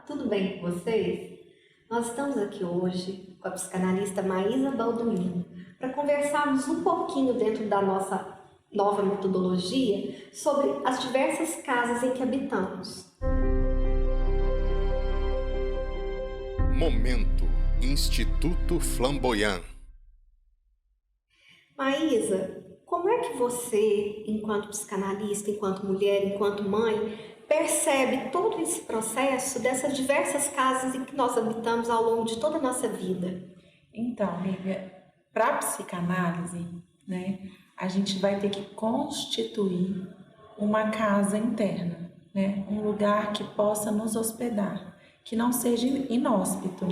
tudo bem com vocês? Nós estamos aqui hoje com a psicanalista Maísa Balduino para conversarmos um pouquinho dentro da nossa nova metodologia sobre as diversas casas em que habitamos. Momento Instituto Flamboyant. Maísa, como é que você, enquanto psicanalista, enquanto mulher, enquanto mãe, percebe todo esse processo dessas diversas casas em que nós habitamos ao longo de toda a nossa vida? Então, Lívia, para a psicanálise, a gente vai ter que constituir uma casa interna, um lugar que possa nos hospedar, que não seja inóspito,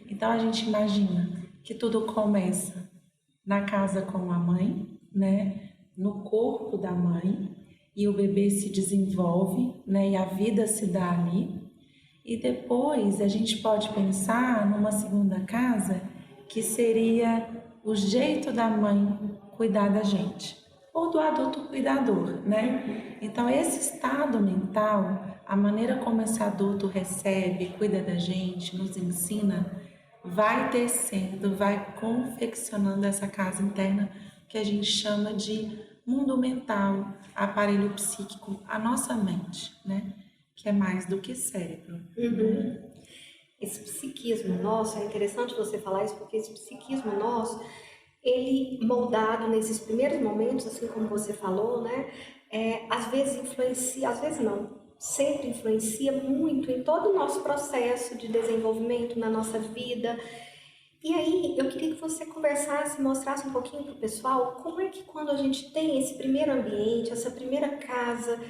Então a gente imagina que tudo começa na casa com a mãe, no corpo da mãe, e o bebê se desenvolve, e a vida se dá ali. E depois a gente pode pensar numa segunda casa que seria o jeito da mãe cuidar da gente, ou do adulto cuidador, Então esse estado mental, a maneira como esse adulto recebe, cuida da gente, nos ensina, vai tecendo, vai confeccionando essa casa interna que a gente chama de mundo mental, aparelho psíquico, a nossa mente, que é mais do que cérebro. Esse psiquismo nosso, é interessante você falar isso, porque esse psiquismo nosso, ele moldado nesses primeiros momentos, assim como você falou, às vezes influencia, às vezes não, sempre influencia muito em todo o nosso processo de desenvolvimento na nossa vida. E aí, eu queria que você conversasse, mostrasse um pouquinho para o pessoal como é que quando a gente tem esse primeiro ambiente, essa primeira casa,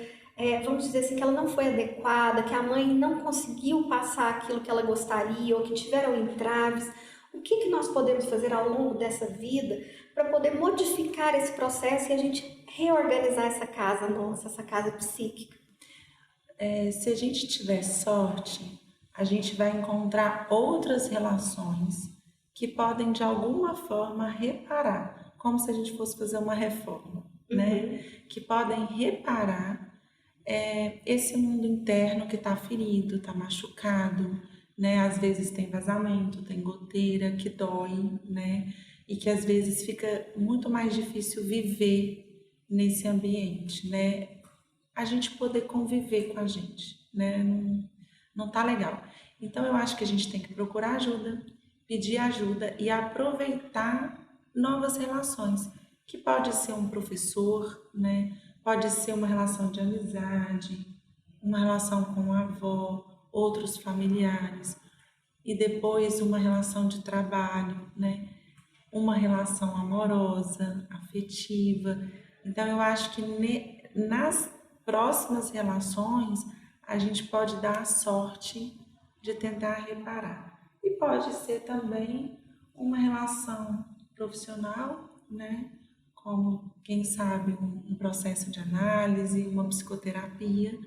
vamos dizer assim, que ela não foi adequada, que a mãe não conseguiu passar aquilo que ela gostaria, ou que tiveram entraves, o que nós podemos fazer ao longo dessa vida para poder modificar esse processo e a gente reorganizar essa casa nossa, essa casa psíquica? Se a gente tiver sorte, a gente vai encontrar outras relações que podem de alguma forma reparar, como se a gente fosse fazer uma reforma, que podem reparar esse mundo interno que está ferido, está machucado, às vezes tem vazamento, tem goteira que dói, e que às vezes fica muito mais difícil viver nesse ambiente, a gente poder conviver com a gente, não tá legal. Então eu acho que a gente tem que procurar ajuda, pedir ajuda e aproveitar novas relações, que pode ser um professor, pode ser uma relação de amizade, uma relação com a avó, outros familiares, e depois uma relação de trabalho, uma relação amorosa, afetiva. Então eu acho que nas próximas relações a gente pode dar a sorte de tentar reparar. E pode ser também uma relação profissional, como, quem sabe, um processo de análise, uma psicoterapia,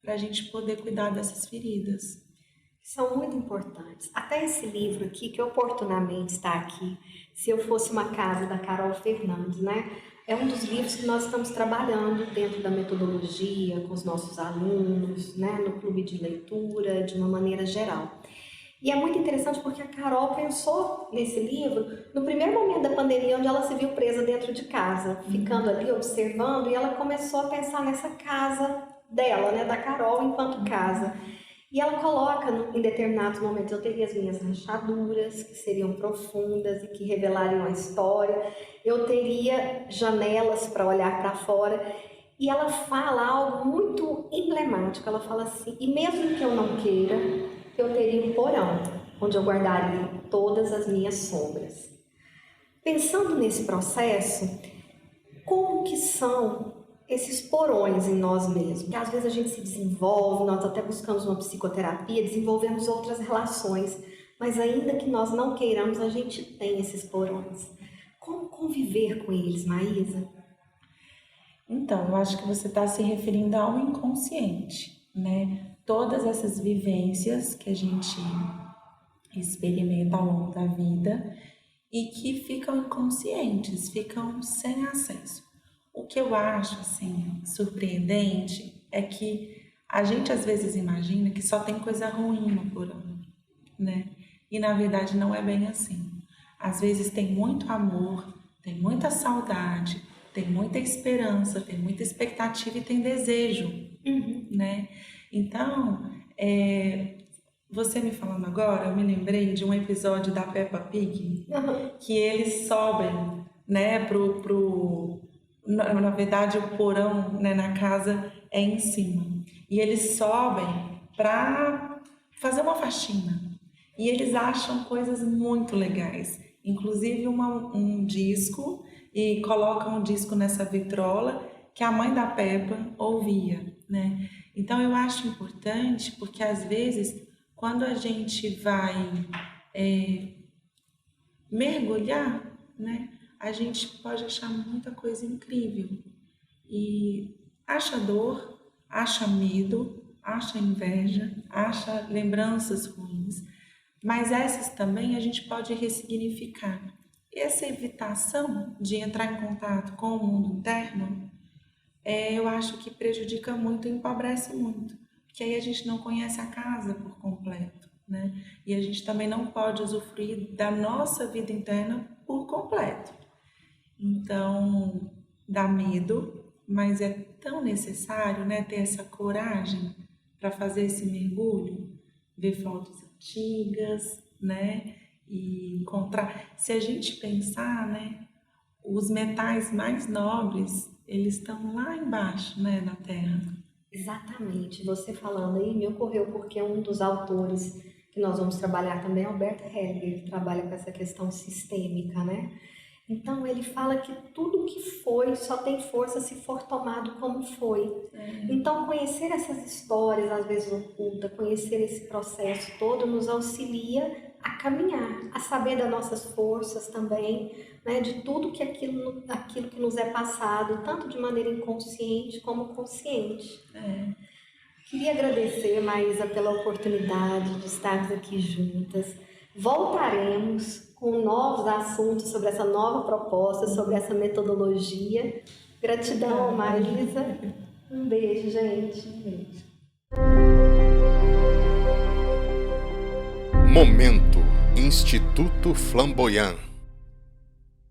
para a gente poder cuidar dessas feridas. São muito importantes. Até esse livro aqui, que oportunamente está aqui, Se Eu Fosse Uma Casa, da Carol Fernandes, é um dos livros que nós estamos trabalhando dentro da metodologia, com os nossos alunos, no clube de leitura, de uma maneira geral. E é muito interessante porque a Carol pensou nesse livro no primeiro momento da pandemia, onde ela se viu presa dentro de casa, ficando ali observando, e ela começou a pensar nessa casa dela, da Carol enquanto casa. E ela coloca, em determinados momentos, eu teria as minhas rachaduras, que seriam profundas e que revelariam a história, eu teria janelas para olhar para fora, e ela fala algo muito emblemático, ela fala assim, e mesmo que eu não queira, eu teria um porão, onde eu guardaria todas as minhas sombras. Pensando nesse processo, como que são esses porões em nós mesmos? Que às vezes a gente se desenvolve, nós até buscamos uma psicoterapia, desenvolvemos outras relações, mas ainda que nós não queiramos, a gente tem esses porões. Como conviver com eles, Maísa? Então, eu acho que você está se referindo ao inconsciente, Todas essas vivências que a gente experimenta ao longo da vida e que ficam inconscientes, ficam sem acesso. O que eu acho, surpreendente é que A gente às vezes imagina que só tem coisa ruim no porão, né? E na verdade não é bem assim. Às vezes tem muito amor, tem muita saudade, tem muita esperança, tem muita expectativa e tem desejo, né? Então, você me falando agora, eu me lembrei de um episódio da Peppa Pig, que eles sobem, né, na verdade o porão, né, na casa é em cima. E eles sobem para fazer uma faxina. E eles acham coisas muito legais, inclusive um disco, e colocam o disco nessa vitrola que a mãe da Peppa ouvia, né? Então eu acho importante porque às vezes quando a gente vai mergulhar, né, a gente pode achar muita coisa incrível e acha dor, acha medo, acha inveja, acha lembranças ruins, mas essas também a gente pode ressignificar. Essa evitação de entrar em contato com o mundo interno, eu acho que prejudica muito e empobrece muito, porque aí a gente não conhece a casa por completo, né? E a gente também não pode usufruir da nossa vida interna por completo. Então, dá medo, mas é tão necessário, né, ter essa coragem para fazer esse mergulho, ver fotos antigas, né, e encontrar. Se a gente pensar, né, os metais mais nobres, eles estão lá embaixo, né, na Terra. Exatamente. Você falando aí me ocorreu porque um dos autores que nós vamos trabalhar também é Alberto Hellinger, ele trabalha com essa questão sistêmica, né? Então ele fala que tudo que foi só tem força se for tomado como foi. Então conhecer essas histórias, às vezes ocultas, conhecer esse processo todo nos auxilia a caminhar, a saber das nossas forças também, né, de tudo que aquilo que nos é passado, tanto de maneira inconsciente como consciente. Queria agradecer, Maísa, pela oportunidade de estarmos aqui juntas. Voltaremos com novos assuntos sobre essa nova proposta, sobre essa metodologia. Gratidão, Maísa. Um beijo, gente. Um beijo. Momento Instituto Flamboyant.